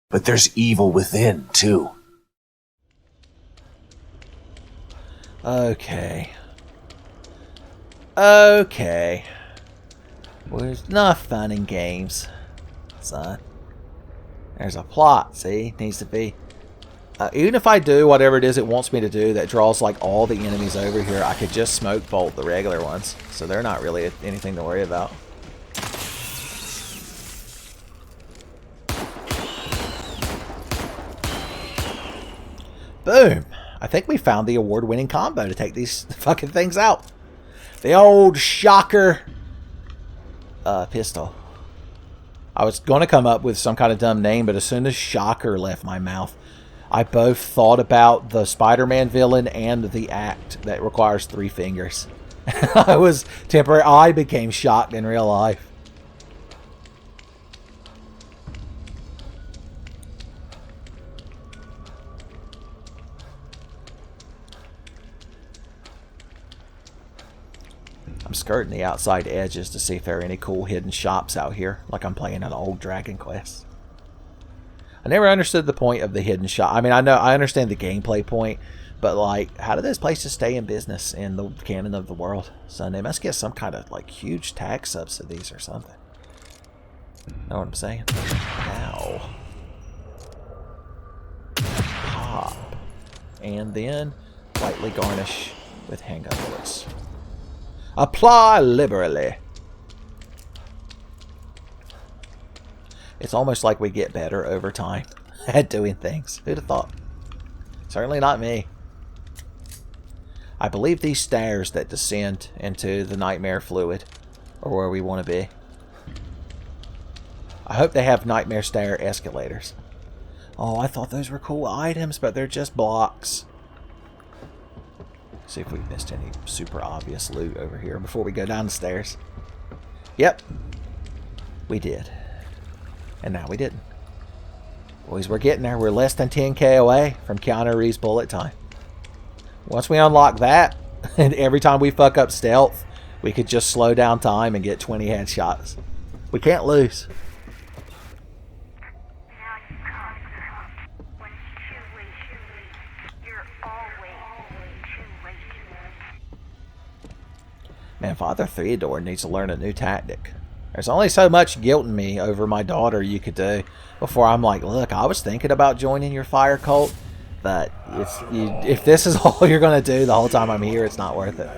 But there's evil within, too. Okay. Okay. Well, there's enough fun in games, son. There's a plot, see? Needs to be. Even if I do whatever it is it wants me to do that draws like all the enemies over here, I could just smoke bolt the regular ones. So they're not really anything to worry about. Boom! I think we found the award-winning combo to take these fucking things out. The old shocker pistol. I was going to come up with some kind of dumb name, but as soon as shocker left my mouth, I both thought about the Spider-Man villain and the act that requires 3 fingers. I became shocked in real life. I'm skirting the outside edges to see if there are any cool hidden shops out here, like I'm playing an old Dragon Quest. I never understood the point of the hidden shop. I mean, I understand the gameplay point, but like, how do those places stay in business in the canon of the world? So they must get some kind of like huge tax subsidies or something. Know what I'm saying? Ow. Pop. And then lightly garnish with handgun bullets. Apply liberally. It's almost like we get better over time at doing things. Who'd have thought? Certainly not me. I believe these stairs that descend into the nightmare fluid are where we want to be. I hope they have nightmare stair escalators. Oh, I thought those were cool items, but they're just blocks. See if we missed any super obvious loot over here before we go down the stairs. Yep. We did. And now we didn't. Boys, we're getting there. We're less than 10k away from Keanu Reeves' bullet time. Once we unlock that, and every time we fuck up stealth, we could just slow down time and get 20 headshots. We can't lose. Man, Father Theodore needs to learn a new tactic. There's only so much guilting me over my daughter you could do before I'm like, look, I was thinking about joining your fire cult, but if this is all you're going to do the whole time I'm here, it's not worth it.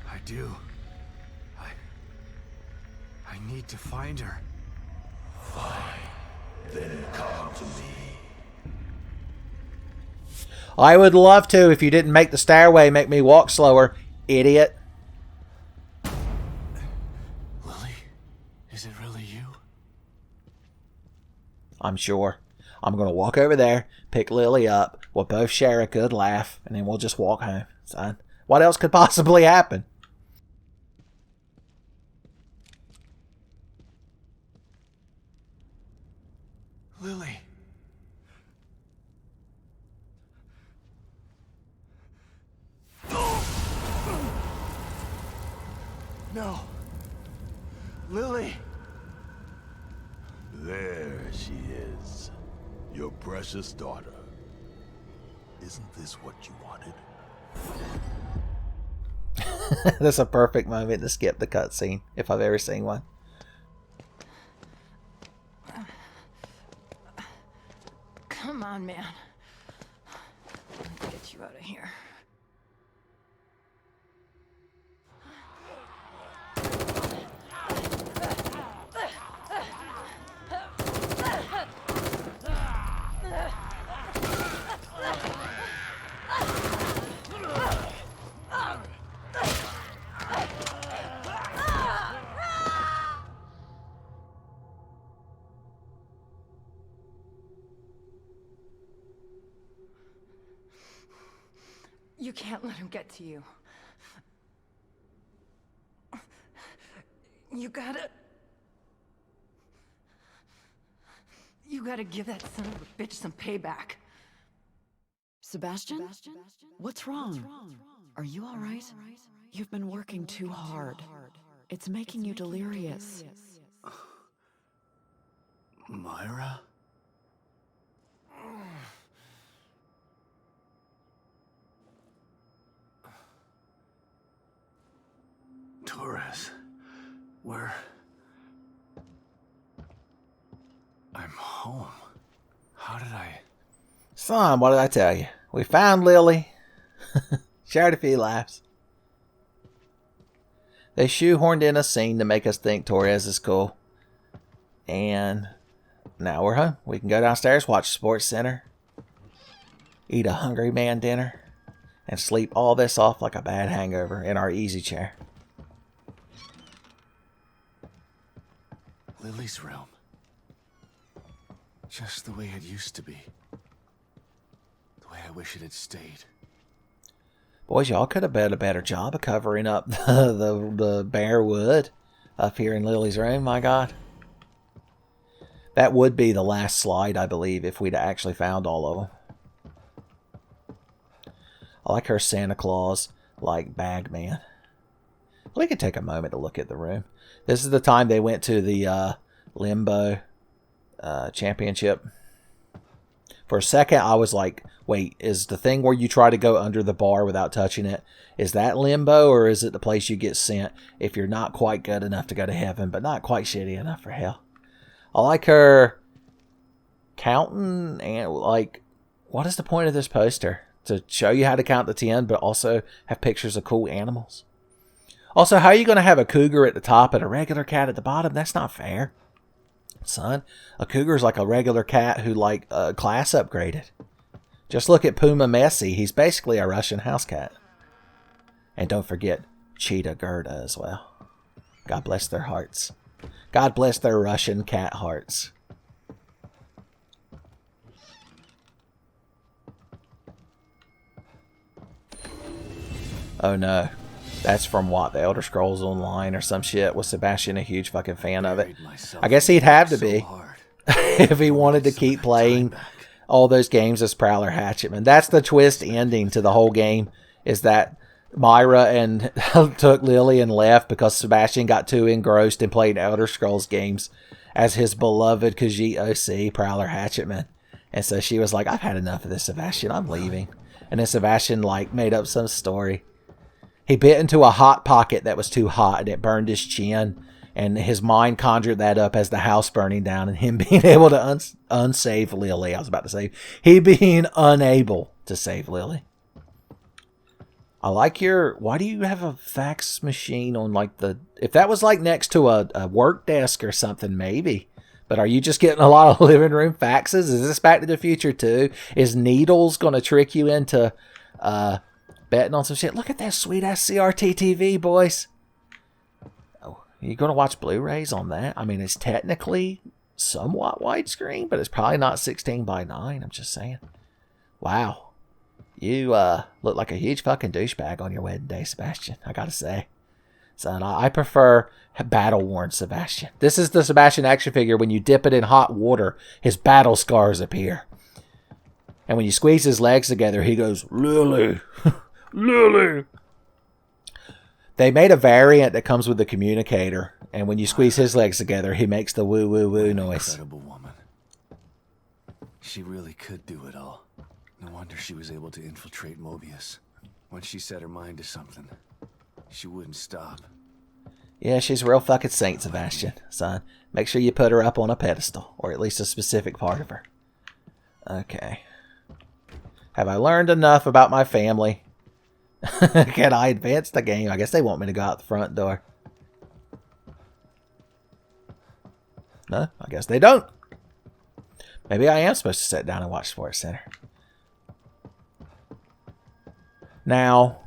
I do. I need to find her. Fine. Then come to me. I would love to if you didn't make the stairway make me walk slower, idiot. Lily? Is it really you? I'm sure. I'm going to walk over there, pick Lily up, we'll both share a good laugh, and then we'll just walk home. Son, what else could possibly happen? Lily. No. Lily. There she is. Your precious daughter. Isn't this what you wanted? That's a perfect moment to skip the cutscene, if I've ever seen one. Come on, man. Let's get you out of here. You can't let him get to you. You gotta give that son of a bitch some payback. Sebastian? What's wrong? Are you all right? You've been working too hard. It's making you delirious. Myra? Torres, where? I'm home. How did I? Son, what did I tell you? We found Lily. Shared a few laughs. They shoehorned in a scene to make us think Torres is cool. And now we're home. We can go downstairs, watch Sports Center, eat a hungry man dinner, and sleep all this off like a bad hangover in our easy chair. Lily's room. Just the way it used to be. The way I wish it had stayed. Boys, y'all could have done a better job of covering up the bare wood up here in Lily's room. My God. That would be the last slide, I believe, if we'd actually found all of them. I like her Santa Claus, like bag man. We could take a moment to look at the room. This is the time they went to the Limbo Championship. For a second, I was like, wait, is the thing where you try to go under the bar without touching it, is that Limbo, or is it the place you get sent if you're not quite good enough to go to heaven, but not quite shitty enough for hell? I like her counting, and like, what is the point of this poster? To show you how to count to 10, but also have pictures of cool animals. Also, how are you going to have a cougar at the top and a regular cat at the bottom? That's not fair. Son, a cougar's like a regular cat who like class upgraded. Just look at Puma Messi. He's basically a Russian house cat. And don't forget Cheetah Gerda as well. God bless their hearts. God bless their Russian cat hearts. Oh no. That's from what? The Elder Scrolls Online or some shit? Was Sebastian a huge fucking fan of it? I guess he'd have to be. If he wanted to keep playing all those games as Prowler Hatchetman. That's the twist ending to the whole game, is that Myra and took Lily and left because Sebastian got too engrossed in playing Elder Scrolls games as his beloved Khajiit OC, Prowler Hatchetman. And so she was like, I've had enough of this, Sebastian. I'm leaving. And then Sebastian like made up some story. He bit into a hot pocket that was too hot and it burned his chin. And his mind conjured that up as the house burning down and him being able to unsave Lily. I was about to say, he being unable to save Lily. I like your, why do you have a fax machine on like the, if that was like next to a work desk or something, maybe. But are you just getting a lot of living room faxes? Is this Back to the Future too? Is Needles going to trick you into betting on some shit? Look at that sweet ass CRT TV, boys. Oh, you going to watch Blu-rays on that? I mean, it's technically somewhat widescreen, but it's probably not 16:9. I'm just saying. Wow. You look like a huge fucking douchebag on your wedding day, Sebastian. I gotta say. Son, I prefer battle-worn Sebastian. This is the Sebastian action figure. When you dip it in hot water, his battle scars appear. And when you squeeze his legs together, he goes, Lily. Lily. They made a variant that comes with the communicator. And when you squeeze his legs together, he makes the woo-woo-woo noise. Incredible woman. She really could do it all. No wonder she was able to infiltrate Mobius. Once she set her mind to something, she wouldn't stop. Yeah, she's a real fucking saint, Sebastian, son. Make sure you put her up on a pedestal, or at least a specific part of her. Okay. Have I learned enough about my family? Can I advance the game? I guess they want me to go out the front door. No, I guess they don't. Maybe I am supposed to sit down and watch Sports Center. Now,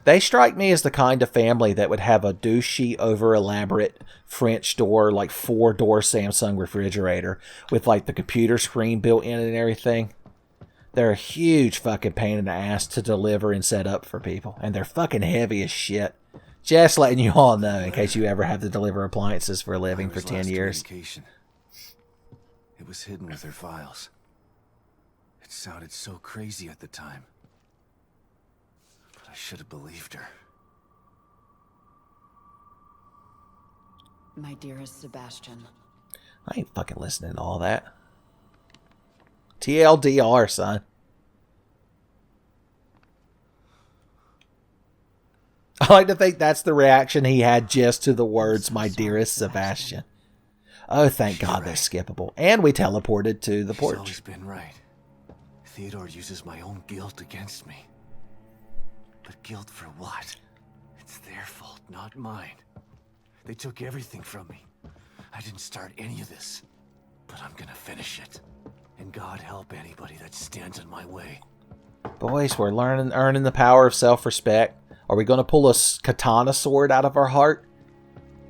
they strike me as the kind of family that would have a douchey, over-elaborate French door, like 4-door Samsung refrigerator with like the computer screen built in and everything. They're a huge fucking pain in the ass to deliver and set up for people. And they're fucking heavy as shit. Just letting you all know in case you ever have to deliver appliances for a living for 10 years. It was hidden with her files. It sounded so crazy at the time. But I should have believed her. My dearest Sebastian. I ain't fucking listening to all that. TLDR, son. I like to think that's the reaction he had just to the words, "My dearest Sebastian." Oh, thank God they're skippable. And we teleported to the She's porch. always been right. Theodore uses my own guilt against me. But guilt for what? It's their fault, not mine. They took everything from me. I didn't start any of this. But I'm gonna finish it. And God help anybody that stands in my way. Boys, we're earning the power of self-respect. Are we going to pull a katana sword out of our heart?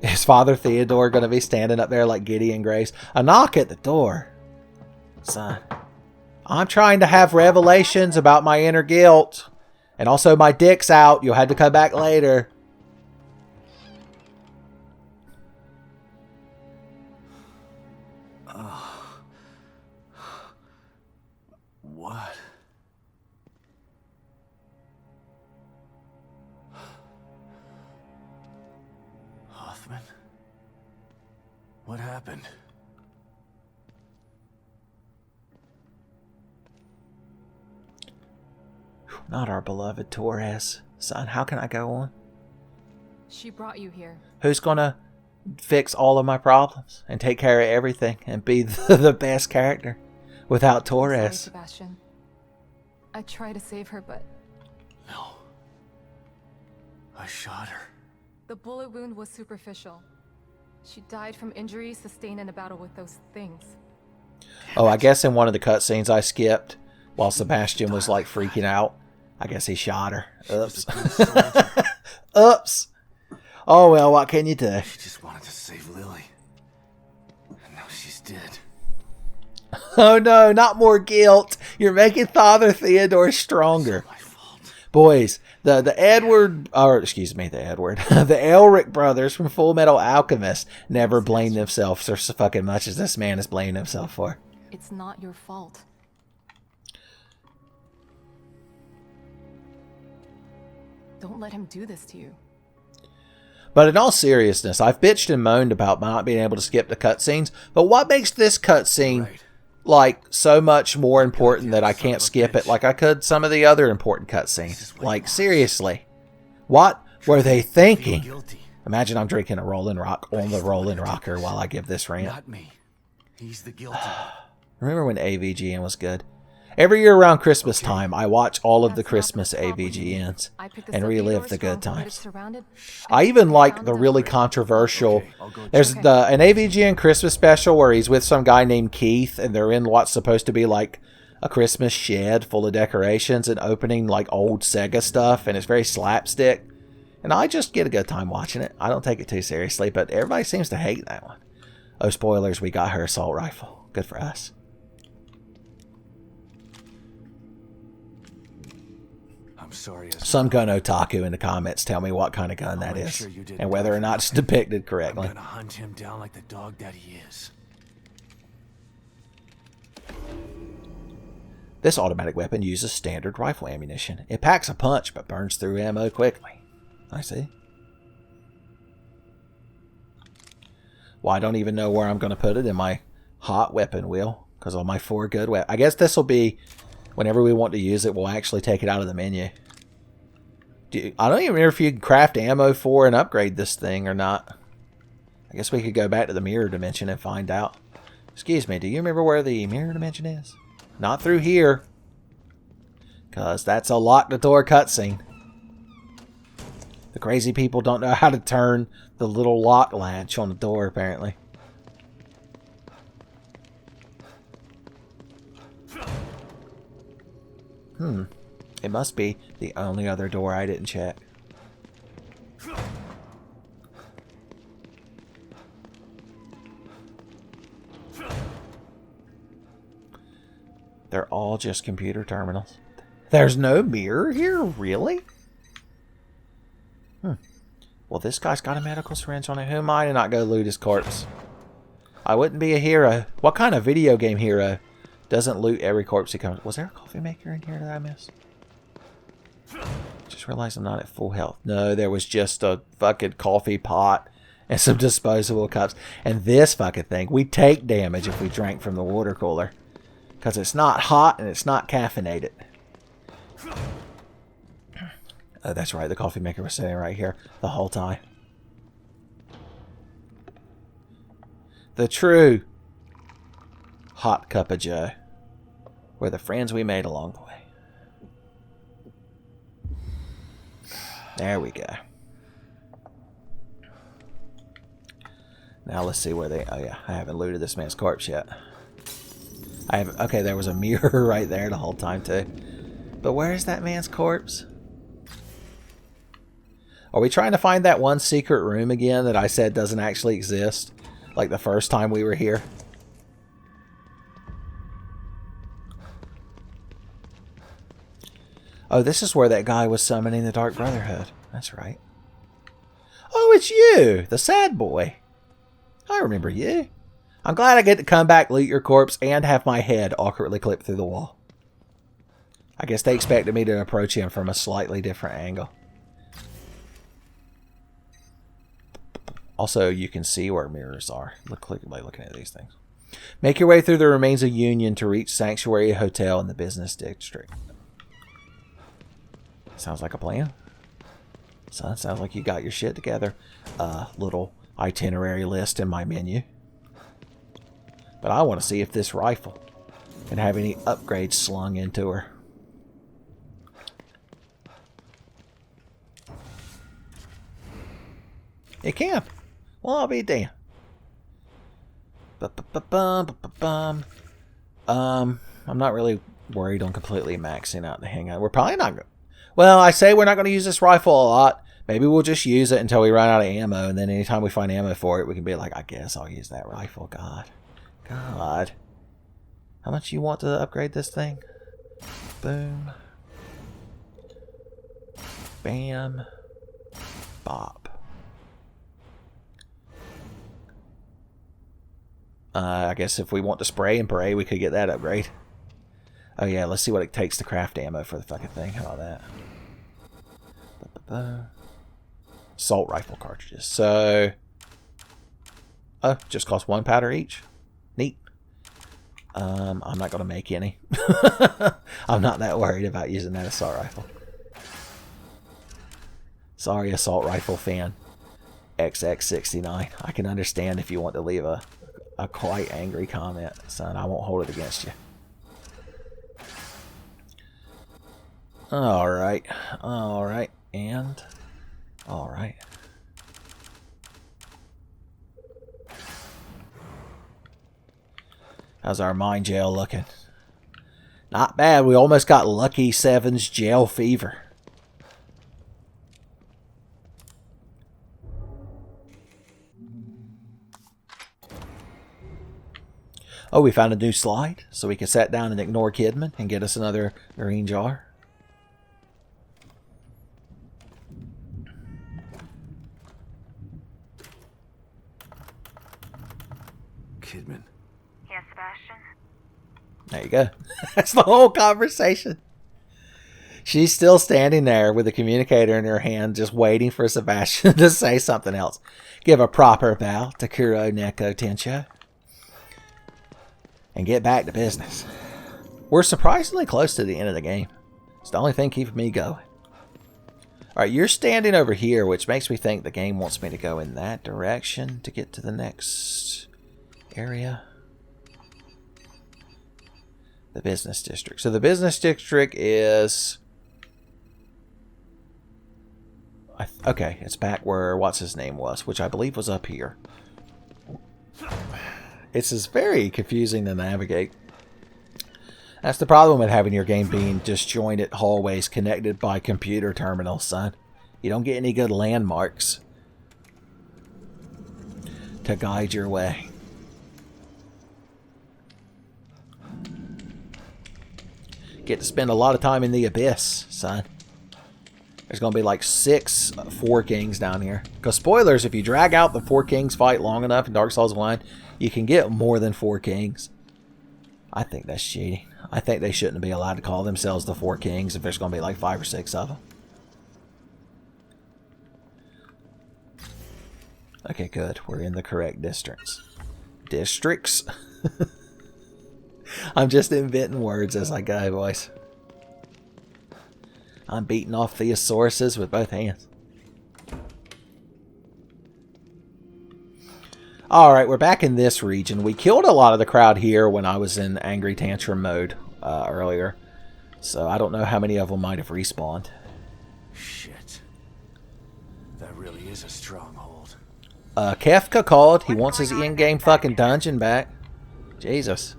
Is Father Theodore going to be standing up there like Gideon Grace? A knock at the door. Son, I'm trying to have revelations about my inner guilt. And also my dick's out. You'll have to come back later. What? Hoffman? What happened? Not our beloved Torres. Son, how can I go on? She brought you here. Who's going to fix all of my problems and take care of everything and be the best character without Sorry, Torres? Sebastian. I tried to save her, but No. I shot her. the bullet wound was superficial. She died from injuries sustained in a battle with those things. Oh, I guess in one of the cutscenes I skipped while Sebastian was like freaking out, I guess he shot her. Oops. Oops. Oh, well, what can you do? She just wanted to save Lily. And now she's dead. Oh, no, not more guilt. You're making Father Theodore stronger. My fault. Boys, the the Elric brothers from Full Metal Alchemist never blame themselves so fucking much as this man is blaming himself for. It's not your fault. Don't let him do this to you. But in all seriousness, I've bitched and moaned about not being able to skip the cutscenes, but what makes this cutscene Right. like so much more important that I can't skip it like I could some of the other important cutscenes? Like, seriously, what were they Feel thinking? guilty. Imagine I'm drinking a Rolling Rock on the Rolling Rocker while I give this rant. Not me. He's the guilty one. Remember when AVGN was good? Every year around Christmas time, I watch all of the That's not Christmas the problem. AVGNs I picked this and up relive Theodore's the good stronghold, but times. it's surrounded. I even like the really controversial. Okay, I'll go There's check. an AVGN Christmas special where he's with some guy named Keith, and they're in what's supposed to be like a Christmas shed full of decorations and opening like old Sega stuff, and it's very slapstick. And I just get a good time watching it. I don't take it too seriously, but everybody seems to hate that one. Oh, spoilers! We got her assault rifle. Good for us. I'm sorry. Some gun otaku in the comments tell me what kind of gun that make is sure you did and whether or not it's nothing. depicted I'm correctly. gonna hunt him down like the dog that he is. This automatic weapon uses standard rifle ammunition. It packs a punch but burns through ammo quickly. I see. Well, I don't even know where I'm going to put it in my hot weapon wheel because all my 4 good weapons. I guess this will be whenever we want to use it, we'll actually take it out of the menu. I don't even know if you can craft ammo for and upgrade this thing or not. I guess we could go back to the mirror dimension and find out. Excuse me, do you remember where the mirror dimension is? Not through here. Because that's a lock the door cutscene. The crazy people don't know how to turn the little lock latch on the door, apparently. It must be the only other door I didn't check. They're all just computer terminals. There's no mirror here? Really? Well, this guy's got a medical syringe on it. Who am I to not go loot his corpse? I wouldn't be a hero. What kind of video game hero doesn't loot every corpse he comes? Was there a coffee maker in here that I missed? Just realized I'm not at full health. No, there was just a fucking coffee pot and some disposable cups. And this fucking thing, we take damage if we drank from the water cooler. Because it's not hot and it's not caffeinated. Oh, that's right. The coffee maker was sitting right here the whole time. The true hot cup of joe. Were the friends we made along the way. There we go. Now let's see where they... Oh yeah, I haven't looted this man's corpse yet. I haven't... Okay, there was a mirror right there the whole time too. But where is that man's corpse? Are we trying to find that one secret room again that I said doesn't actually exist? Like the first time we were here? Oh, this is where that guy was summoning the Dark Brotherhood. That's right. Oh, it's you! The sad boy. I remember you. I'm glad I get to come back, loot your corpse, and have my head awkwardly clipped through the wall. I guess they expected me to approach him from a slightly different angle. Also, you can see where mirrors are. Look by looking at these things. Make your way through the remains of Union to reach Sanctuary Hotel in the business district. Sounds like a plan. Son, sounds like you got your shit together. Little itinerary list in my menu. But I want to see if this rifle can have any upgrades slung into her. It can. Well, I'll be damned. I'm not really worried on completely maxing out the hangout. We're probably not going. Well, I say we're not going to use this rifle a lot. Maybe we'll just use it until we run out of ammo, and then anytime we find ammo for it, we can be like, I guess I'll use that rifle. God. How much you want to upgrade this thing? Boom. Bam. Bop. I guess if we want to spray and pray, we could get that upgrade. Oh yeah, let's see what it takes to craft ammo for the fucking thing. How about that? Assault rifle cartridges. So, oh, just cost 1 powder each. Neat. I'm not going to make any. I'm not that worried about using that assault rifle. Sorry, assault rifle fan. XX69. I can understand if you want to leave a quite angry comment, son. I won't hold it against you. Alright. Alright. And... Alright. How's our mine jail looking? Not bad. We almost got Lucky 7's jail fever. Oh, we found a new slide, so we can sit down and ignore Kidman and get us another green jar. Kidman. Yes, Sebastian? There you go. That's the whole conversation. She's still standing there with the communicator in her hand, just waiting for Sebastian to say something else. Give a proper bow to Kuro Neko Tencho. And get back to business. We're surprisingly close to the end of the game. It's the only thing keeping me going. Alright, you're standing over here, which makes me think the game wants me to go in that direction to get to the next area. The business district. So the business district is... okay, it's back where what's his name was, which I believe was up here. It's just very confusing to navigate. That's the problem with having your game being disjointed hallways connected by computer terminals, son. You don't get any good landmarks to guide your way. Get to spend a lot of time in the abyss, son. There's going to be like 6 Four Kings down here. Because spoilers, if you drag out the Four Kings fight long enough in Dark Souls 1, you can get more than 4 Kings. I think that's cheating. I think they shouldn't be allowed to call themselves the 4 Kings if there's going to be like 5 or 6 of them. Okay, good. We're in the correct districts. Districts? I'm just inventing words as I go, boys. I'm beating off thesauruses with both hands. Alright, we're back in this region. We killed a lot of the crowd here when I was in angry tantrum mode earlier. So I don't know how many of them might have respawned. Shit. That really is a stronghold. Kefka called. He wants his in-game fucking dungeon back. Jesus.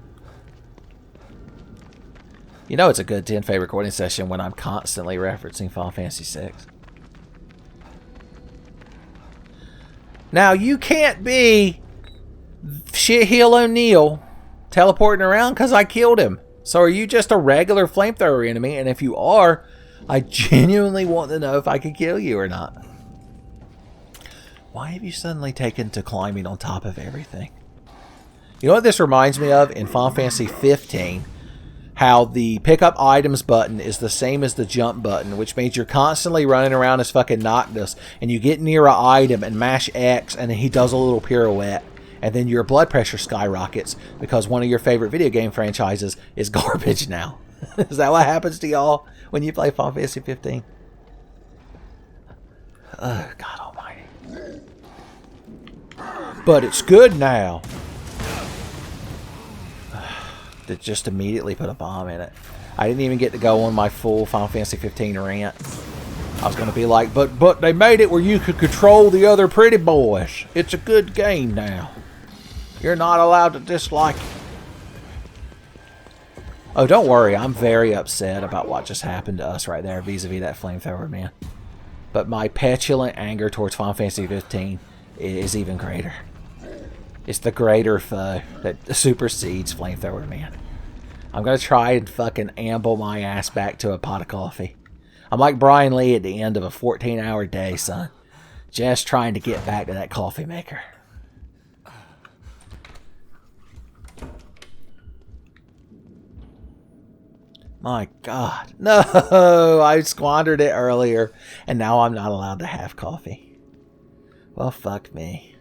You know it's a good Tenfey recording session when I'm constantly referencing Final Fantasy VI. Now, you can't be Shitheel O'Neil teleporting around because I killed him. So are you just a regular flamethrower enemy? And if you are, I genuinely want to know if I can kill you or not. Why have you suddenly taken to climbing on top of everything? You know what this reminds me of in Final Fantasy 15? How the pick up items button is the same as the jump button, which means you're constantly running around as fucking Noctis, and you get near an item and mash X, and then he does a little pirouette, and then your blood pressure skyrockets because one of your favorite video game franchises is garbage now. Is that what happens to y'all when you play Final Fantasy 15? Oh, God almighty. But it's good now. To just immediately put a bomb in it. I didn't even get to go on my full Final Fantasy 15 rant. I was going to be like, but they made it where you could control the other pretty boys. It's a good game now. You're not allowed to dislike it. Oh, don't worry. I'm very upset about what just happened to us right there vis-a-vis that Flamethrower-man. But my petulant anger towards Final Fantasy 15 is even greater. It's the greater foe that supersedes Flamethrower-man. I'm going to try and fucking amble my ass back to a pot of coffee. I'm like Brian Lee at the end of a 14-hour day, son. Just trying to get back to that coffee maker. My God. No! I squandered it earlier, and now I'm not allowed to have coffee. Well, fuck me.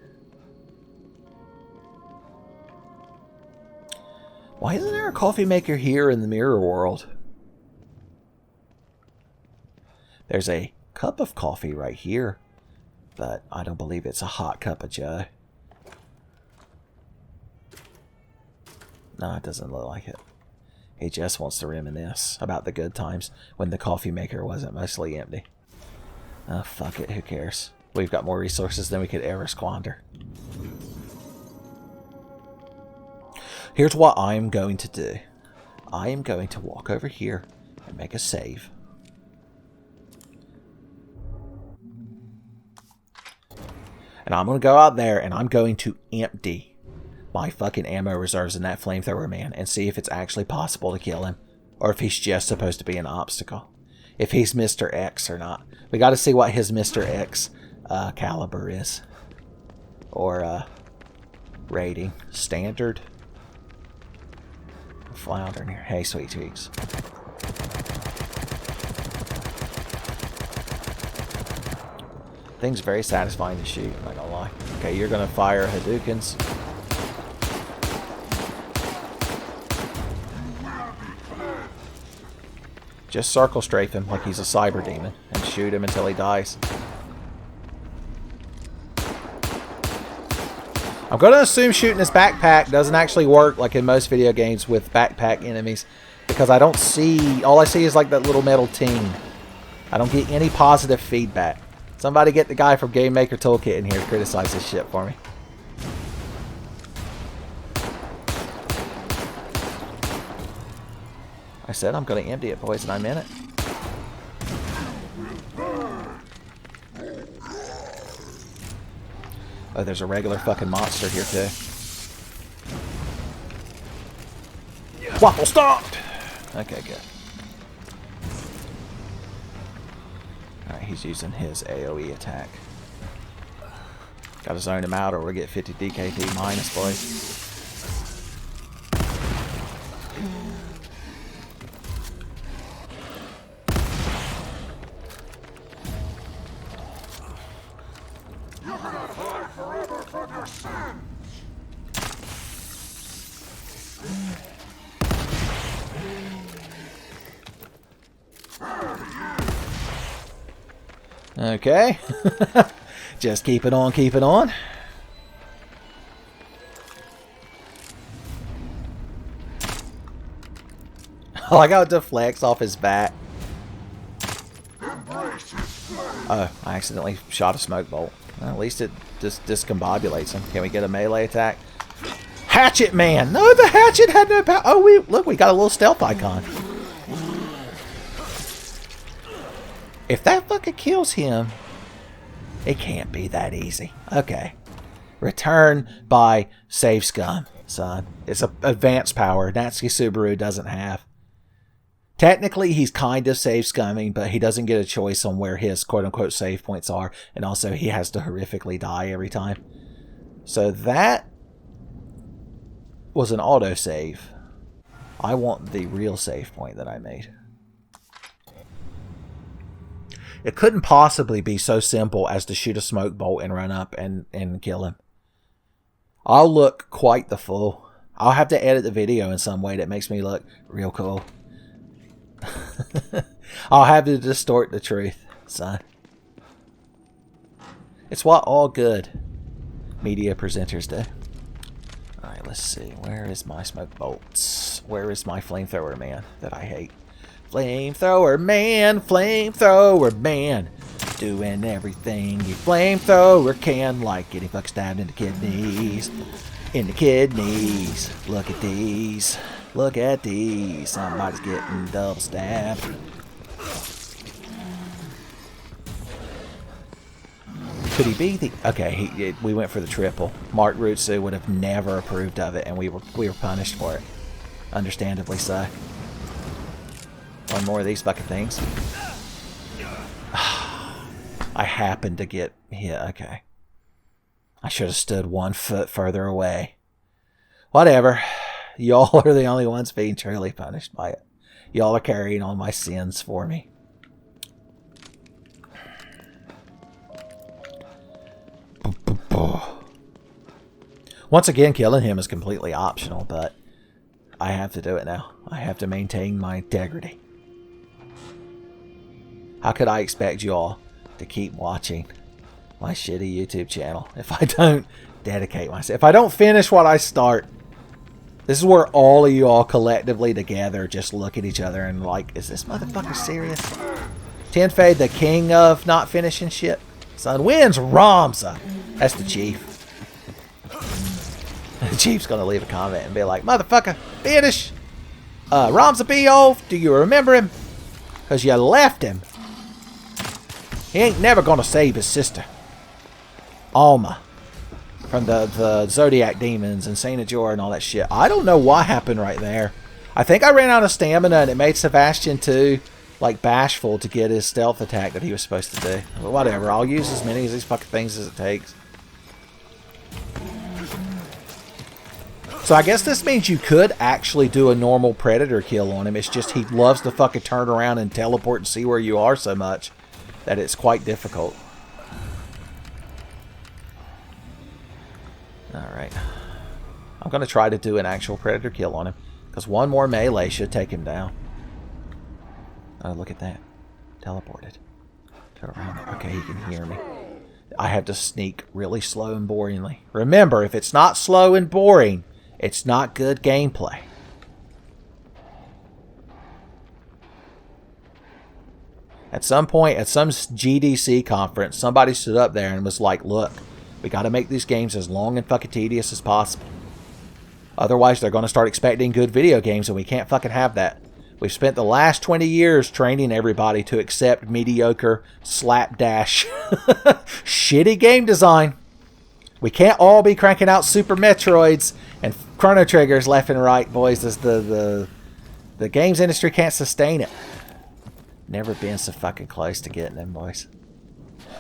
Why isn't there a coffee maker here in the mirror world? There's a cup of coffee right here, but I don't believe it's a hot cup of joe. No, it doesn't look like it. He just wants to reminisce about the good times when the coffee maker wasn't mostly empty. Oh, fuck it, who cares? We've got more resources than we could ever squander. Here's what I'm going to do. I am going to walk over here and make a save. And I'm going to go out there and I'm going to empty my fucking ammo reserves in that Flamethrower-man and see if it's actually possible to kill him. Or if he's just supposed to be an obstacle. If he's Mr. X or not. We got to see what his Mr. X caliber is. Or rating. Standard. Floundering here. Hey, sweet cheeks. Thing's very satisfying to shoot, I'm not gonna lie. Okay, you're gonna fire Hadoukens. Just circle strafe him like he's a cyber demon and shoot him until he dies. I'm going to assume shooting his backpack doesn't actually work like in most video games with backpack enemies. Because I don't see... All I see is like that little metal ting. I don't get any positive feedback. Somebody get the guy from Game Maker Toolkit in here to criticize this shit for me. I said I'm going to empty it, boys, and I meant it. Oh, there's a regular fucking monster here, too. Waffle stomped! Okay, good. Alright, he's using his AoE attack. Gotta zone him out or we'll get 50 DKT minus, boys. Okay. Just keep it on, keep it on. Oh, I got deflects off his back. Oh, I accidentally shot a smoke bolt. Well, at least it just discombobulates him. Can we get a melee attack? Hatchet man! No, the hatchet had no power. Oh, look, we got a little stealth icon. If that fucking kills him, it can't be that easy. Okay. Return by save scum, son. It's an advanced power Natsuki Subaru doesn't have. Technically, he's kind of save scumming, but he doesn't get a choice on where his quote-unquote save points are, and also he has to horrifically die every time. So that was an autosave. I want the real save point that I made. It couldn't possibly be so simple as to shoot a smoke bolt and run up and kill him. I'll look quite the fool. I'll have to edit the video in some way that makes me look real cool. I'll have to distort the truth, son. It's what all good media presenters do. Alright, let's see. Where is my smoke bolts? Where is my flamethrower man that I hate? Flamethrower man, doing everything you flamethrower can, like getting fuck stabbed in the kidneys. In the kidneys. Look at these. Look at these. Somebody's getting double stabbed. Could he be the... Okay, we went for the triple. Mark Rutsu would have never approved of it, and we were punished for it. Understandably so. One more of these fucking things. I happened to get hit. Okay. I should have stood 1 foot further away. Whatever. Y'all are the only ones being truly punished by it. Y'all are carrying on my sins for me. Once again, killing him is completely optional, but I have to do it now. I have to maintain my integrity. How could I expect you all to keep watching my shitty YouTube channel if I don't dedicate myself? If I don't finish what I start? This is where all of you all collectively together just look at each other and like, is this motherfucker serious? Tenfey, the king of not finishing shit. Son, wins Ramza. That's the chief. The chief's gonna leave a comment and be like, motherfucker, finish. Ramza Beov, do you remember him? Because you left him. He ain't never gonna save his sister. Alma. From the Zodiac Demons and Saint Ajor and all that shit. I don't know what happened right there. I think I ran out of stamina and it made Sebastian too, like, bashful to get his stealth attack that he was supposed to do. But whatever, I'll use as many of these fucking things as it takes. So I guess this means you could actually do a normal predator kill on him. It's just he loves to fucking turn around and teleport and see where you are so much that it's quite difficult. Alright. I'm going to try to do an actual predator kill on him. Because one more melee should take him down. Oh, look at that. Teleported. Turn around. Okay, he can hear me. I have to sneak really slow and boringly. Remember, if it's not slow and boring, it's not good gameplay. At some point, at some GDC conference, somebody stood up there and was like, look, we got to make these games as long and fucking tedious as possible. Otherwise, they're going to start expecting good video games, and we can't fucking have that. We've spent the last 20 years training everybody to accept mediocre, slapdash, shitty game design. We can't all be cranking out Super Metroids and Chrono Triggers left and right, boys. The games industry can't sustain it. Never been so fucking close to getting them, boys.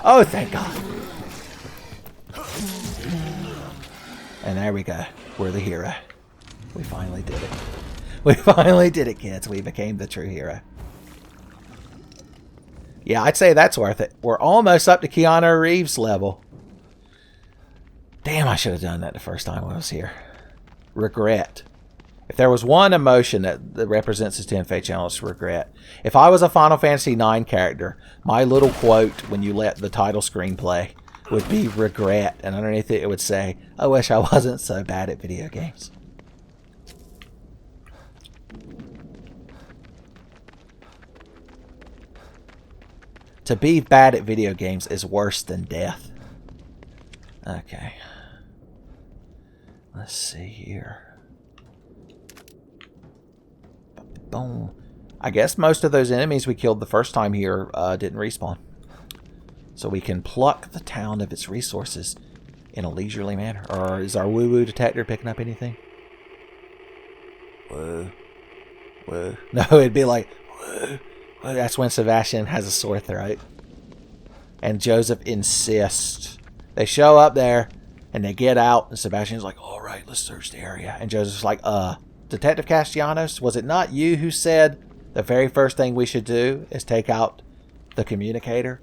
Oh, thank God. And there we go. We're the hero. We finally did it. We finally did it, kids. We became the true hero. Yeah, I'd say that's worth it. We're almost up to Keanu Reeves level. Damn, I should have done that the first time I was here. Regret. If there was one emotion that represents his Tenfey channel, it's regret. If I was a Final Fantasy IX character, my little quote when you let the title screen play would be regret. And underneath it, it would say, I wish I wasn't so bad at video games. To be bad at video games is worse than death. Okay. Let's see here. Boom. I guess most of those enemies we killed the first time here didn't respawn. So we can pluck the town of its resources in a leisurely manner. Or is our woo-woo detector picking up anything? Woo. Woo. No, it'd be like, woo. Well, that's when Sebastian has a sore throat. And Joseph insists. They show up there, and they get out, and Sebastian's like, all right, let's search the area. And Joseph's like, Detective Castellanos, was it not you who said the very first thing we should do is take out the communicator?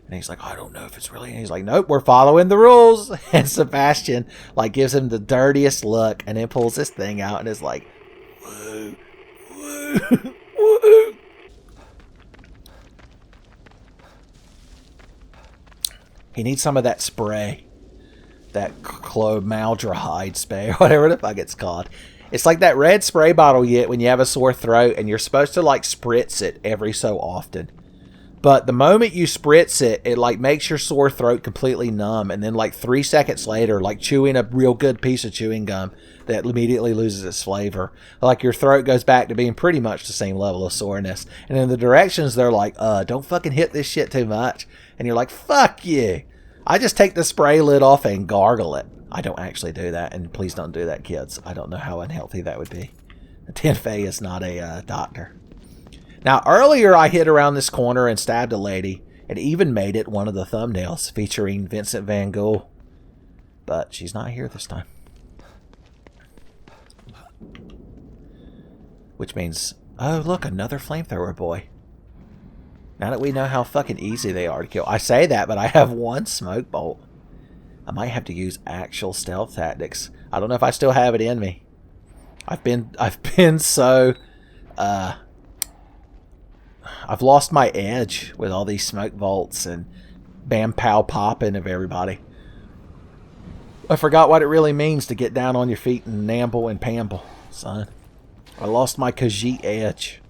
And he's like, I don't know if it's really... And he's like, nope, we're following the rules. And Sebastian, like, gives him the dirtiest look, and then pulls this thing out, and is like, woo, woo, woo. He needs some of that spray. That clomaldehyde spray, or whatever the fuck it's called. It's like that red spray bottle you get when you have a sore throat, and you're supposed to, like, spritz it every so often. But the moment you spritz it, it, like, makes your sore throat completely numb. And then, like, 3 seconds later, like chewing a real good piece of chewing gum that immediately loses its flavor. Like, your throat goes back to being pretty much the same level of soreness. And in the directions, they're like, don't fucking hit this shit too much. And you're like, fuck you. I just take the spray lid off and gargle it. I don't actually do that. And please don't do that, kids. I don't know how unhealthy that would be. Tenfey is not a doctor. Now, earlier I hid around this corner and stabbed a lady, and even made it one of the thumbnails featuring Vincent van Gogh. But she's not here this time. Which means, oh look, another flamethrower boy. Now that we know how fucking easy they are to kill. I say that, but I have one smoke bolt. I might have to use actual stealth tactics. I don't know if I still have it in me. I've been so... I've lost my edge with all these smoke vaults and bam pow popping of everybody. I forgot what it really means to get down on your feet and namble and pamble, son. I lost my Khajiit edge.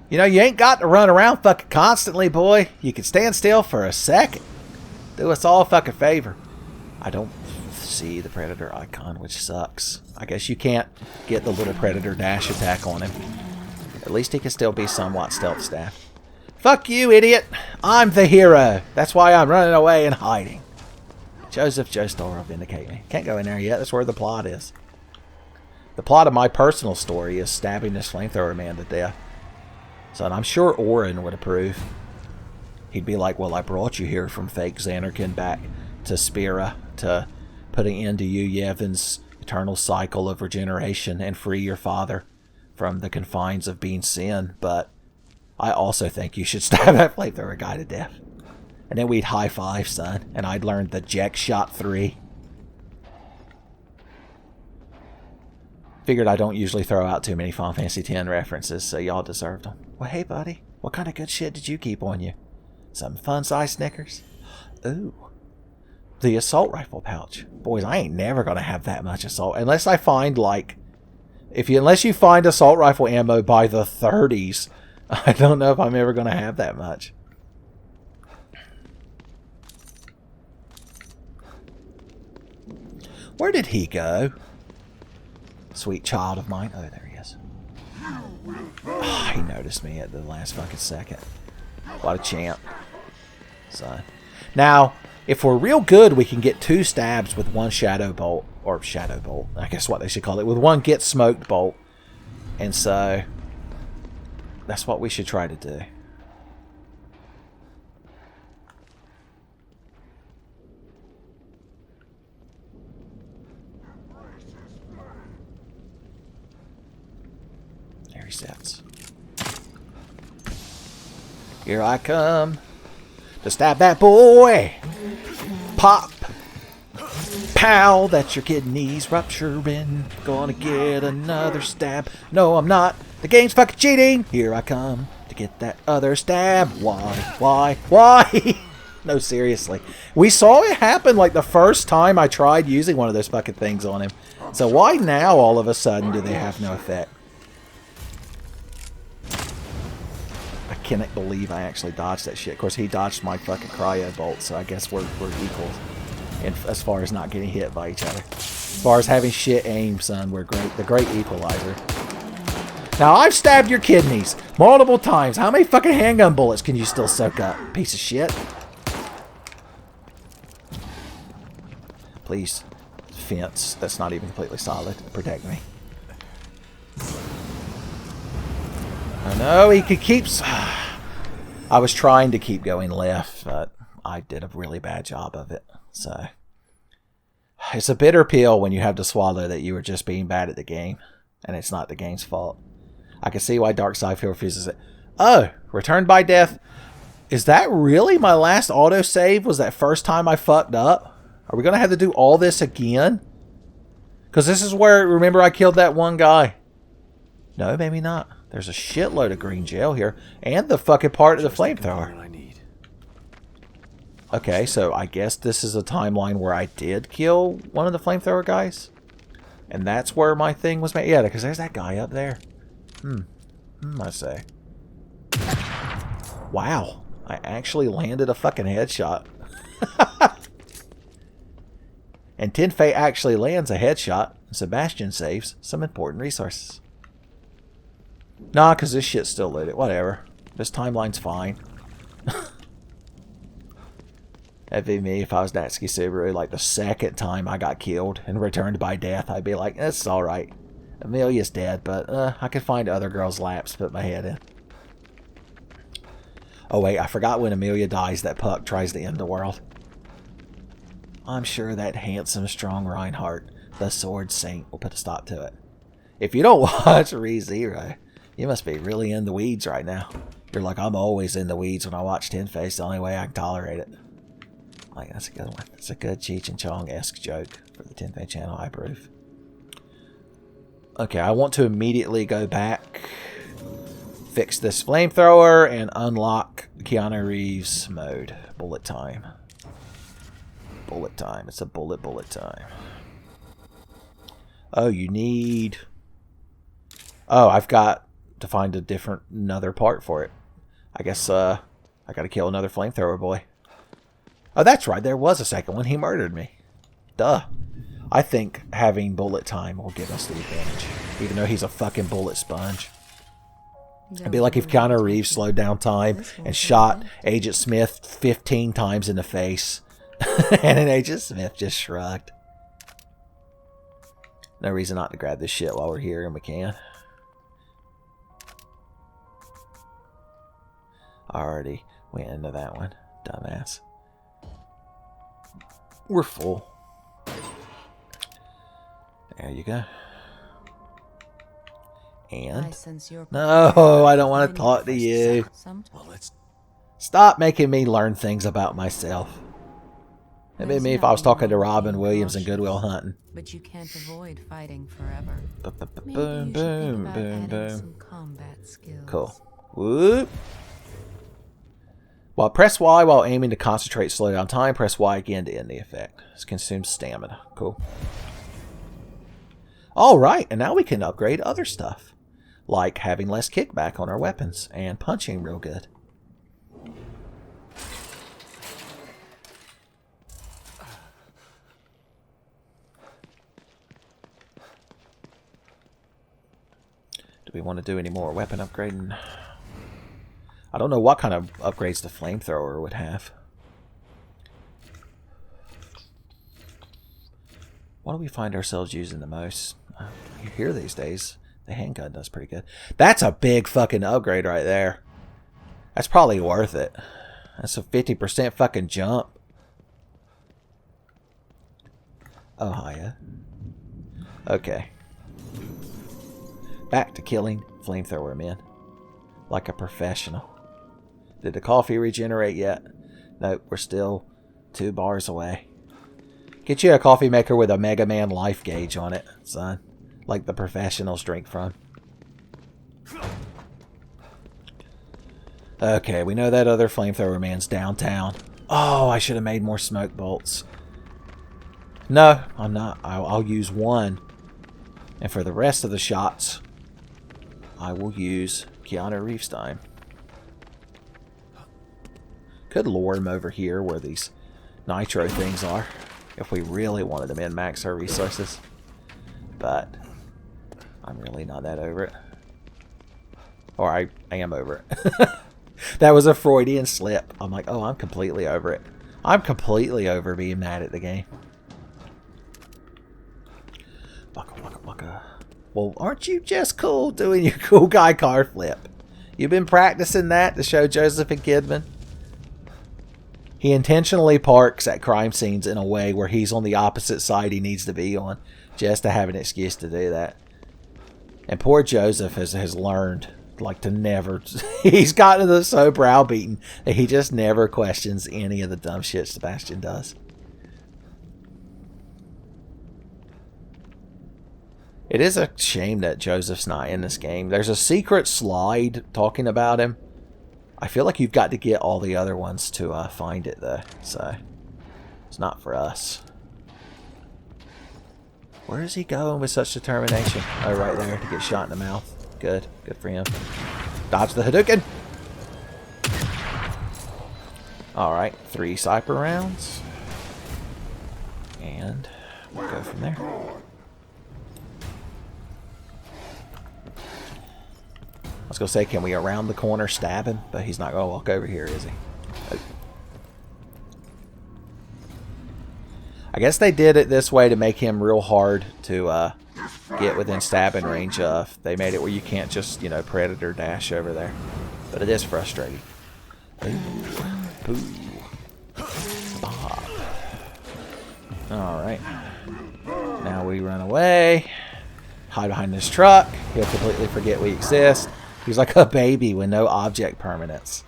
You know, you ain't got to run around fucking constantly, boy. You can stand still for a second. Do us all a fucking favor. I don't see the Predator icon, which sucks. I guess you can't get the little Predator dash attack on him. At least he can still be somewhat stealth staff. Fuck you, idiot. I'm the hero. That's why I'm running away and hiding. Joseph Joestar will vindicate me. Can't go in there yet. That's where the plot is. The plot of my personal story is stabbing this flamethrower-man to death. So I'm sure Orin would approve. He'd be like, well, I brought you here from fake Xanarkin back to Spira to put an end to you, Yevon's eternal cycle of regeneration and free your father from the confines of being sin. But I also think you should stab that flamethrower guy to death. And then we'd high five, son. And I'd learn the Jack Shot 3. Figured I don't usually throw out too many Final Fantasy X references, so y'all deserved them. Well, hey, buddy. What kind of good shit did you keep on you? Some fun-sized Snickers? Ooh. The assault rifle pouch. Boys, I ain't never going to have that much assault. Unless I find, like... Unless you find assault rifle ammo by the 30s, I don't know if I'm ever going to have that much. Where did he go? Sweet child of mine. Oh, there he is. Oh, he noticed me at the last fucking second. What a champ. Son. Now, if we're real good, we can get 2 stabs with 1 shadow bolt. Or shadow bolt. I guess what they should call it. With 1 get smoked bolt. And so, that's what we should try to do. There he sits. Here I come to stab that boy. Pop. Pow, that's your kidneys rupturing. Gonna get another stab. No, I'm not. The game's fucking cheating. Here I come to get that other stab. Why? No, seriously. We saw it happen like the first time I tried using one of those fucking things on him. So why now all of a sudden do they have no effect? I cannot believe I actually dodged that shit. Of course, he dodged my fucking cryo bolt, so I guess we're equals. And as far as not getting hit by each other. As far as having shit aim, son, we're great. The great equalizer. Now, I've stabbed your kidneys multiple times. How many fucking handgun bullets can you still soak up? Piece of shit. Please, fence that's not even completely solid. Protect me. I know he could keep... I was trying to keep going left, but I did a really bad job of it. So, it's a bitter pill when you have to swallow that you were just being bad at the game, and it's not the game's fault. I can see why Darkseid refuses it. Oh, returned by death. Is that really my last autosave? Was that first time I fucked up? Are we going to have to do all this again? Because this is where, remember I killed that one guy. No, maybe not. There's a shitload of green gel here, and the fucking part of the flamethrower. Okay, so I guess this is a timeline where I did kill one of the flamethrower guys. And that's where my thing was made. Yeah, because there's that guy up there. I say. Wow. I actually landed a fucking headshot. And Tenfey actually lands a headshot. Sebastian saves some important resources. Nah, because this shit's still loaded. Whatever. This timeline's fine. That'd be me if I was Natsuki Subaru. Like the second time I got killed and returned by death, I'd be like, it's alright. Amelia's dead, but I could find other girls' laps to put my head in. Oh wait, I forgot when Amelia dies that Puck tries to end the world. I'm sure that handsome, strong Reinhardt, the Sword Saint, will put a stop to it. If you don't watch ReZero, you must be really in the weeds right now. You're like, I'm always in the weeds when I watch Tenfey. It's the only way I can tolerate it. Like, that's a good one. It's a good Cheech and Chong-esque joke for the Tenfey channel, I approve. Okay, I want to immediately go back, fix this flamethrower, and unlock Keanu Reeves mode. Bullet time. Bullet time. It's a bullet time. Oh, you need... Oh, I've got to find another part for it. I guess I gotta kill another flamethrower boy. Oh, that's right. There was a second one. He murdered me. Duh. I think having bullet time will give us the advantage. Even though he's a fucking bullet sponge. It'd be like if Keanu Reeves slowed down time and shot Agent Smith 15 times in the face. And then Agent Smith just shrugged. No reason not to grab this shit while we're here, and we can. Already went into that one. Dumbass. We're full. There you go. And no, I don't want to talk to you. Stop making me learn things about myself. It'd be me if I was talking to Robin Williams and Goodwill Hunting. But you can't avoid fighting forever. Boom, boom, boom, boom. Cool. Whoop. While press Y while aiming to concentrate, slow down time. Press Y again to end the effect. This consumes stamina. Cool. Alright, and now we can upgrade other stuff. Like having less kickback on our weapons and punching real good. Do we want to do any more weapon upgrading? I don't know what kind of upgrades the flamethrower would have. What do we find ourselves using the most? Here these days, the handgun does pretty good. That's a big fucking upgrade right there. That's probably worth it. That's a 50% fucking jump. Oh, hiya. Okay. Back to killing flamethrower-men. Like a professional. Did the coffee regenerate yet? Nope, we're still 2 bars away. Get you a coffee maker with a Mega Man life gauge on it, son. Like the professionals drink from. Okay, we know that other Flamethrower-man's downtown. Oh, I should have made more smoke bolts. No, I'm not. I'll use one. And for the rest of the shots, I will use Keanu Reeves time. Could lure him over here where these nitro things are, if we really wanted to min-max our resources. But I'm really not that over it. Or I am over it. That was a Freudian slip. I'm like, oh, I'm completely over it. I'm completely over being mad at the game. Waka, waka, waka. Well, aren't you just cool doing your cool guy car flip? You've been practicing that to show Joseph and Kidman? He intentionally parks at crime scenes in a way where he's on the opposite side he needs to be on, just to have an excuse to do that. And poor Joseph has learned, like, to never... He's gotten to so browbeaten that he just never questions any of the dumb shit Sebastian does. It is a shame that Joseph's not in this game. There's a secret slide talking about him. I feel like you've got to get all the other ones to find it, though. So, it's not for us. Where is he going with such determination? Oh, right there to get shot in the mouth. Good. Good for him. Dodge the Hadouken. Alright, 3 Cyper rounds. And we'll go from there. I was going to say, can we around the corner stab him? But he's not going to walk over here, is he? Oh. I guess they did it this way to make him real hard to get within stabbing range of. They made it where you can't just, you know, predator dash over there. But it is frustrating. Ooh. Ooh. Bob. Alright. Now we run away. Hide behind this truck. He'll completely forget we exist. He's like a baby with no object permanence.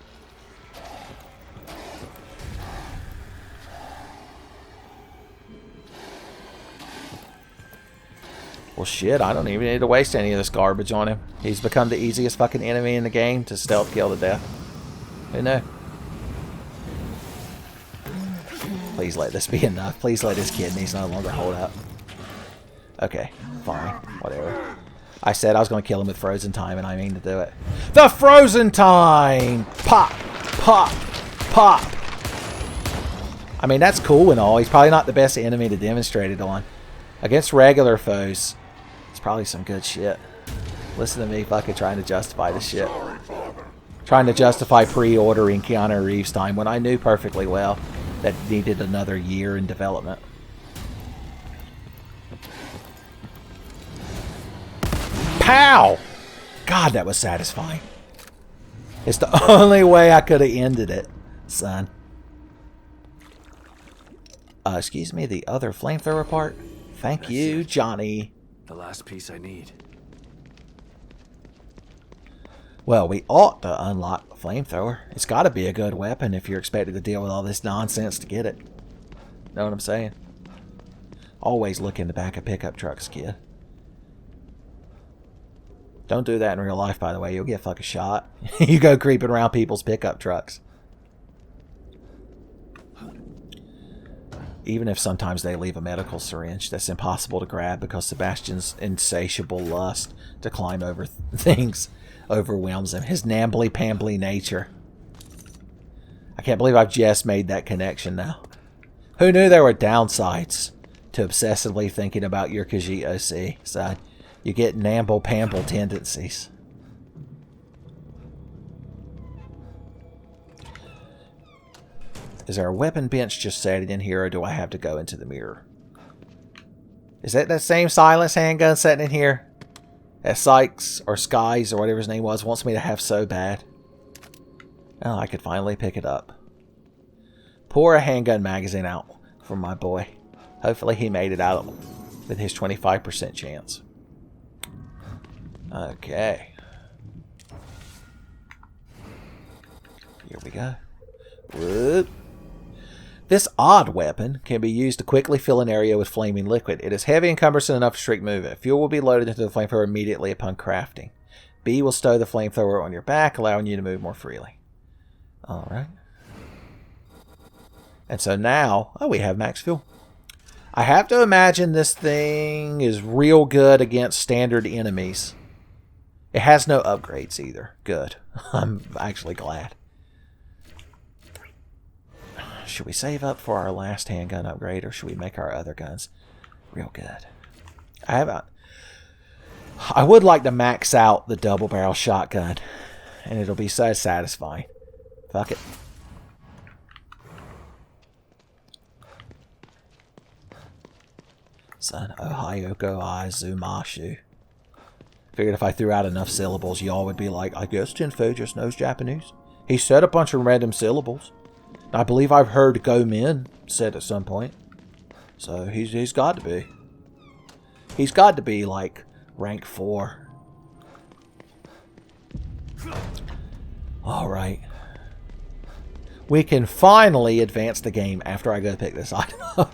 Well, shit, I don't even need to waste any of this garbage on him. He's become the easiest fucking enemy in the game to stealth kill to death. Who knew? Please let this be enough. Please let his kidneys no longer hold up. Okay, fine. Whatever. I said I was going to kill him with frozen time, and I mean to do it. The frozen time! Pop! Pop! Pop! I mean, that's cool and all. He's probably not the best enemy to demonstrate it on. Against regular foes, it's probably some good shit. Listen to me fucking trying to justify this shit. Trying to justify pre-ordering Keanu Reeves time when I knew perfectly well that it needed another year in development. Pow! God, that was satisfying. It's the only way I could have ended it, son. Excuse me, the other flamethrower part? Thank you, Johnny. The last piece I need. Well, we ought to unlock the flamethrower. It's got to be a good weapon if you're expected to deal with all this nonsense to get it. Know what I'm saying? Always look in the back of pickup trucks, kid. Don't do that in real life, by the way. You'll get fucking shot. You go creeping around people's pickup trucks. Even if sometimes they leave a medical syringe that's impossible to grab because Sebastian's insatiable lust to climb over things overwhelms him. His nambly-pambly nature. I can't believe I've just made that connection now. Who knew there were downsides to obsessively thinking about your Khajiit OC side? You get namble-pamble tendencies. Is there a weapon bench just sitting in here, or do I have to go into the mirror? Is that same silence handgun sitting in here? That Sykes, or Skies, or whatever his name was, wants me to have so bad. Oh, I could finally pick it up. Pour a handgun magazine out for my boy. Hopefully he made it out with his 25% chance. Okay. Here we go. Whoop. This odd weapon can be used to quickly fill an area with flaming liquid. It is heavy and cumbersome enough to restrict movement. Fuel will be loaded into the flamethrower immediately upon crafting. B will stow the flamethrower on your back, allowing you to move more freely. Alright. And so now, we have max fuel. I have to imagine this thing is real good against standard enemies. It has no upgrades either. Good. I'm actually glad. Should we save up for our last handgun upgrade, or should we make our other guns real good? I would like to max out the double barrel shotgun, and it'll be so satisfying. Fuck it. Son, Ohio go Izumashu. Figured if I threw out enough syllables, y'all would be like, I guess Tenfey just knows Japanese. He said a bunch of random syllables. I believe I've heard Go Men said at some point. So he's got to be. He's got to be like rank 4. Alright. We can finally advance the game after I go pick this item up.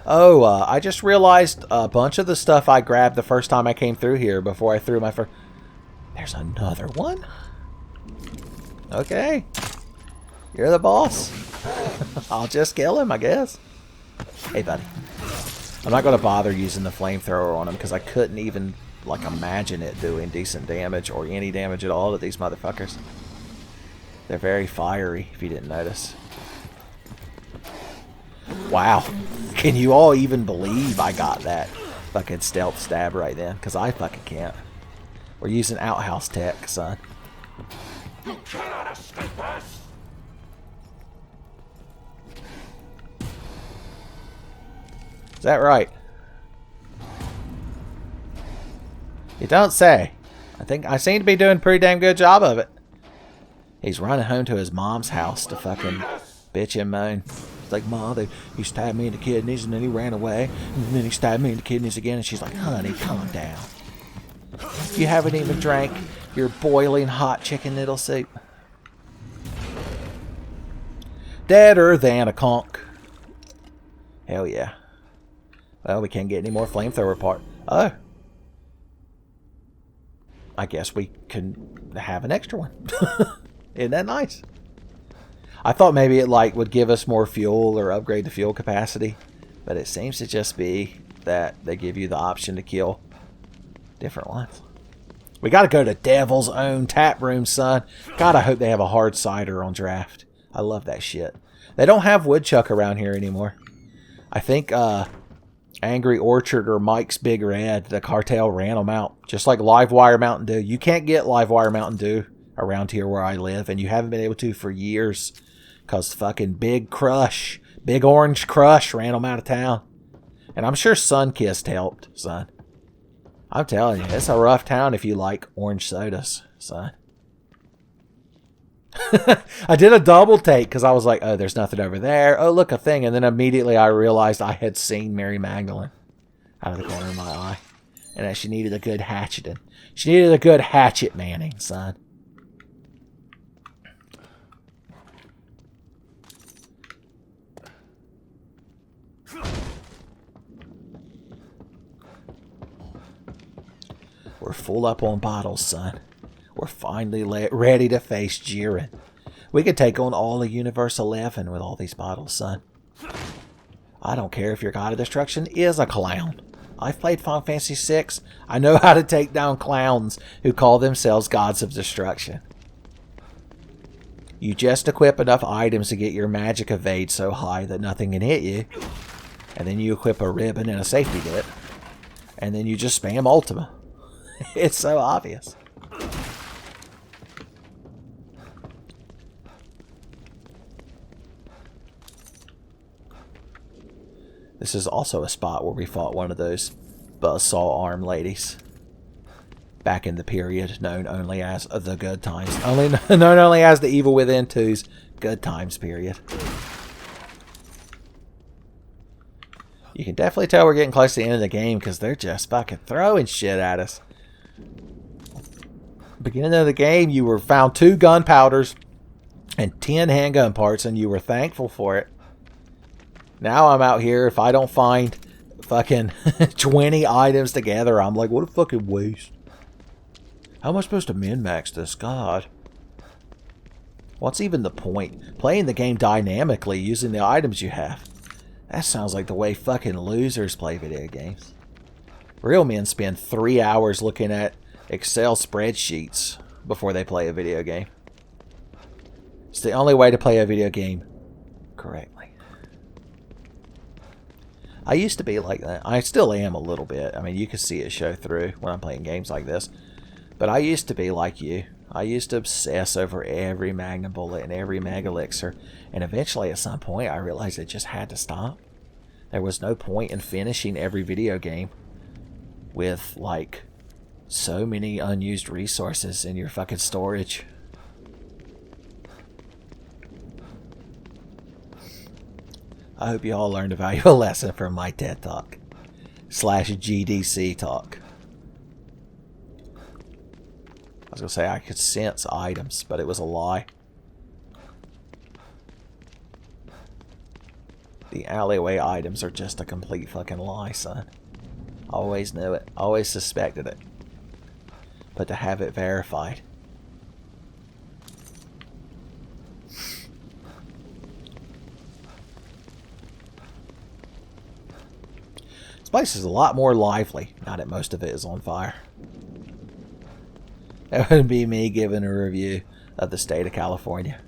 Oh, I just realized a bunch of the stuff I grabbed the first time I came through here before I threw my first... There's another one? Okay. You're the boss. I'll just kill him, I guess. Hey, buddy. I'm not going to bother using the flamethrower on him because I couldn't even, like, imagine it doing decent damage or any damage at all to these motherfuckers. They're very fiery, if you didn't notice. Wow. Can you all even believe I got that fucking stealth stab right then? Because I fucking can't. We're using outhouse tech, son. You cannot escape us! Is that right? You don't say. I think I seem to be doing a pretty damn good job of it. He's running home to his mom's house to fucking bitch and moan. It's like, Ma, he stabbed me in the kidneys and then he ran away. And then he stabbed me in the kidneys again. And she's like, honey, calm down. You haven't even drank your boiling hot chicken noodle soup. Deader than a conch. Hell yeah. Well, we can't get any more flamethrower part. Oh. I guess we can have an extra one. Isn't that nice? I thought maybe it like would give us more fuel or upgrade the fuel capacity. But it seems to just be that they give you the option to kill different ones. We got to go to Devil's Own Tap Room, son. God, I hope they have a hard cider on draft. I love that shit. They don't have Woodchuck around here anymore. I think Angry Orchard or Mike's Big Red, the cartel ran them out. Just like Livewire Mountain Dew. You can't get Livewire Mountain Dew around here where I live. And you haven't been able to for years. Because fucking Big Orange Crush ran them out of town. And I'm sure Sunkist helped, son. I'm telling you, it's a rough town if you like orange sodas, son. I did a double take because I was like, oh, there's nothing over there. Oh, look, a thing. And then immediately I realized I had seen Mary Magdalene out of the corner of my eye. And that she needed a good hatcheting. She needed a good hatchet manning, son. We're full up on bottles, son. We're finally ready to face Jiren. We could take on all of Universe 11 with all these bottles, son. I don't care if your God of Destruction is a clown. I've played Final Fantasy VI. I know how to take down clowns who call themselves Gods of Destruction. You just equip enough items to get your magic evade so high that nothing can hit you. And then you equip a ribbon and a safety dip. And then you just spam Ultima. It's so obvious. This is also a spot where we fought one of those buzzsaw arm ladies. Back in the period known only as the Good Times. Known only as the Evil Within 2's Good Times period. You can definitely tell we're getting close to the end of the game because they're just fucking throwing shit at us. Beginning of the game, you were found 2 gunpowders and 10 handgun parts, and you were thankful for it. Now I'm out here, if I don't find fucking 20 items together, I'm like, what a fucking waste. How am I supposed to min-max this? God. What's even the point? Playing the game dynamically using the items you have. That sounds like the way fucking losers play video games. Real men spend 3 hours looking at Excel spreadsheets before they play a video game. It's the only way to play a video game correctly. I used to be like that. I still am a little bit. I mean, you can see it show through when I'm playing games like this. But I used to be like you. I used to obsess over every Magnum bullet and every Mag Elixir. And eventually, at some point, I realized it just had to stop. There was no point in finishing every video game with, like, so many unused resources in your fucking storage. I hope you all learned a valuable lesson from my TED Talk / GDC talk. I was going to say I could sense items, but it was a lie. The alleyway items are just a complete fucking lie, son. Always knew it. Always suspected it. But to have it verified. This place is a lot more lively, now that most of it is on fire. That would be me giving a review of the state of California.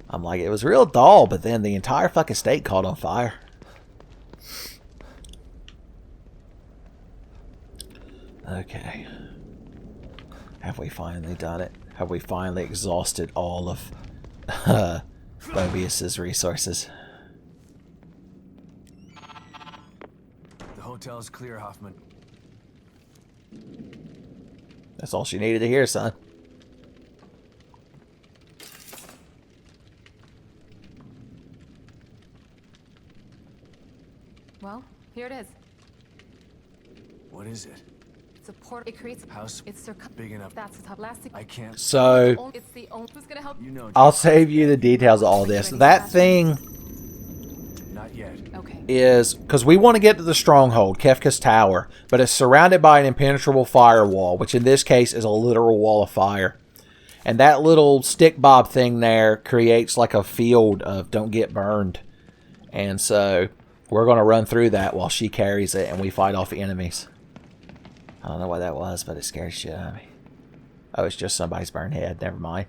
I'm like, it was real dull, but then the entire fucking state caught on fire. Okay. Have we finally done it? Have we finally exhausted all of Mobius's resources? The hotel's clear, Hoffman. That's all she needed to hear, son. Well, here it is. What is it? It's a port. It creates House It's big enough. That's the top plastic. I can't. So, It's the only. Who's gonna help? You know. I'll save you the details of all this. That thing Not yet. Okay. is, because we want to get to the stronghold, Kefka's Tower, but it's surrounded by an impenetrable firewall, which in this case is a literal wall of fire. And that little stick bob thing there creates like a field of don't get burned. And so we're going to run through that while she carries it and we fight off enemies. I don't know what that was, but it scared shit out of me. Oh, it's just somebody's burned head. Never mind.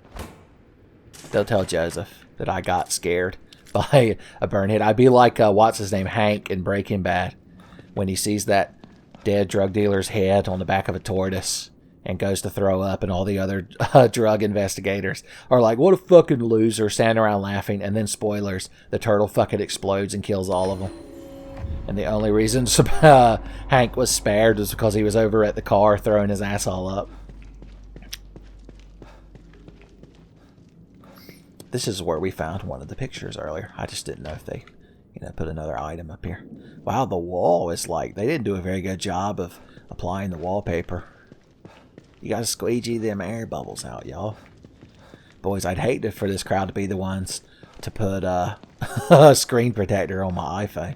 Don't tell Joseph that I got scared by a burn head. I'd be like, what's his name, Hank in Breaking Bad, when he sees that dead drug dealer's head on the back of a tortoise and goes to throw up, and all the other drug investigators are like, what a fucking loser, standing around laughing, and then spoilers, the turtle fucking explodes and kills all of them. And the only reason Hank was spared was because he was over at the car throwing his asshole up. This is where we found one of the pictures earlier. I just didn't know if they, put another item up here. Wow, the wall is like, they didn't do a very good job of applying the wallpaper. You gotta squeegee them air bubbles out, y'all. Boys, I'd hate for this crowd to be the ones to put a screen protector on my iPhone.